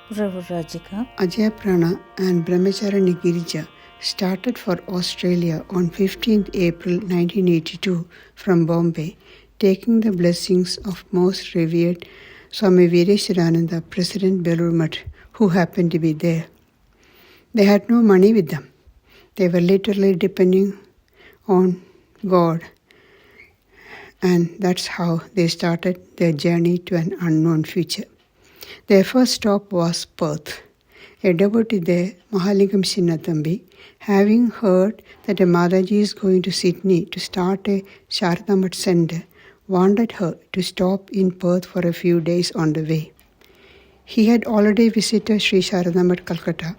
PRAVRAJIKA. AJAYAPARANA and Brahmacharya Girija started for Australia on 15th April 1982 from Bombay, taking the blessings of most revered Swami Veereshwarananda, President Belur Mutt, who happened to be there. They had no money with them. They were literally depending on God, and that's how they started their journey to an unknown future. Their first stop was Perth. A devotee there, Mahalingam Sinnathambi, having heard that a Mataji is going to Sydney to start a Sarada Mutt center, wanted her to stop in Perth for a few days on the way. He had already visited Sri Sarada Mutt, Calcutta,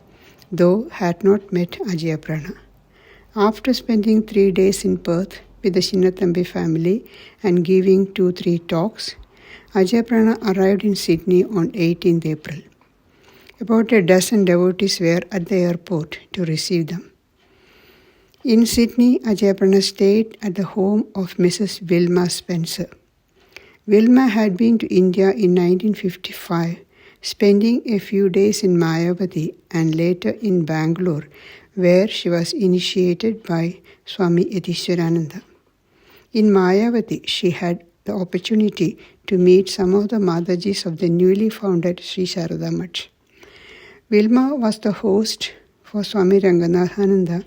though had not met AJAYAPARANA. After spending 3 days in Perth with the Sinnathambi family and giving 2-3 talks, AJAYAPARANA arrived in Sydney on 18th April. About a dozen devotees were at the airport to receive them. In Sydney, AJAYAPARANA stayed at the home of Mrs. Wilma Spencer. Wilma had been to India in 1955, spending a few days in Mayavati and later in Bangalore, where she was initiated by Swami Yatishwarananda. In Mayavati, she had the opportunity to meet some of the Madajis of the newly founded Sri Sarada Mutt. Wilma was the host for Swami Ranganathananda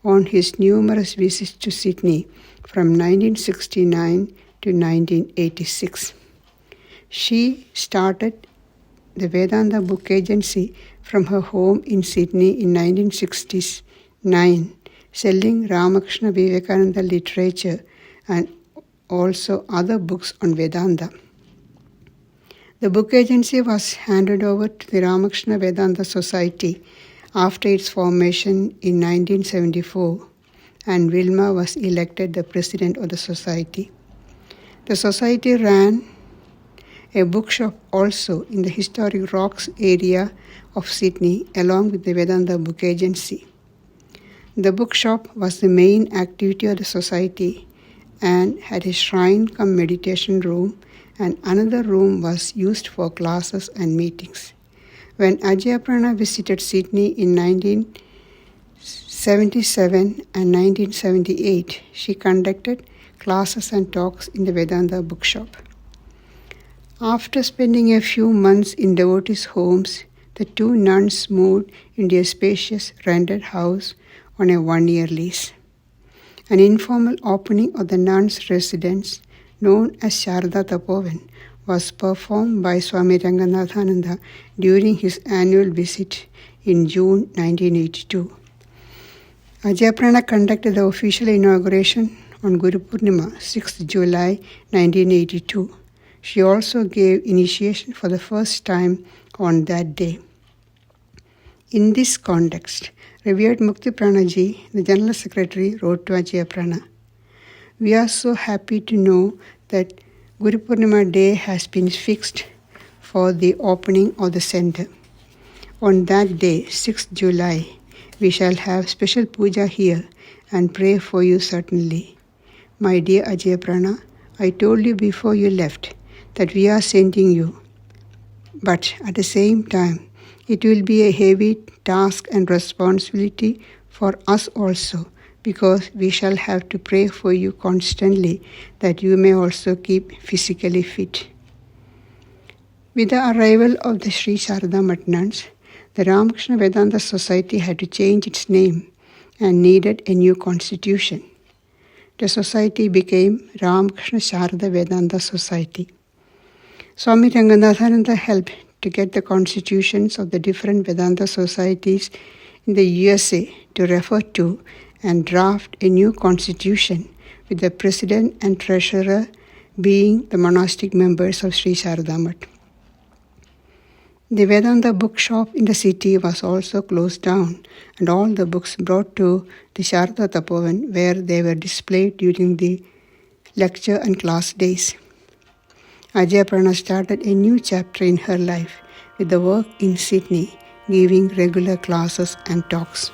on his numerous visits to Sydney from 1969 to 1986. She started the Vedanta Book Agency from her home in Sydney in 1969, selling Ramakrishna Vivekananda literature and also other books on Vedanta. The book agency was handed over to the Ramakrishna Vedanta Society after its formation in 1974, and Wilma was elected the president of the society. The society ran a bookshop also in the historic Rocks area of Sydney along with the Vedanta Book Agency. The bookshop was the main activity of the society and had a shrine cum meditation room, and another room was used for classes and meetings. When AJAYAPARANA visited Sydney in 1977 and 1978, she conducted classes and talks in the Vedanta bookshop. After spending a few months in devotees' homes, the two nuns moved into a spacious rented house on a 1-year lease. An informal opening of the nuns' residence, known as Sarada Tapovan, was performed by Swami Ranganathananda during his annual visit in June 1982. AJAYAPARANA conducted the official inauguration on Guru Purnima, 6th July 1982. She also gave initiation for the first time on that day. In this context, Revered Mukti Pranaji, the General Secretary, wrote to AJAYAPARANA, "We are so happy to know that Guru Purnima Day has been fixed for the opening of the center. On that day, 6th July, we shall have special puja here and pray for you certainly. My dear AJAYAPARANA, I told you before you left that we are sending you. But at the same time, it will be a heavy task and responsibility for us also, because we shall have to pray for you constantly that you may also keep physically fit." With the arrival of the Sri Sarada Mutt nuns, the Ramakrishna Vedanta Society had to change its name and needed a new constitution. The society became Ramakrishna Sarada Vedanta Society. Swami Ranganathananda helped to get the constitutions of the different Vedanta societies in the USA to refer to and draft a new constitution, with the president and treasurer being the monastic members of Sri Sarada Mutt. The Vedanta bookshop in the city was also closed down, and all the books brought to the Sarada Tapovan, where they were displayed during the lecture and class days. AJAYAPARANA started a new chapter in her life with the work in Sydney, giving regular classes and talks.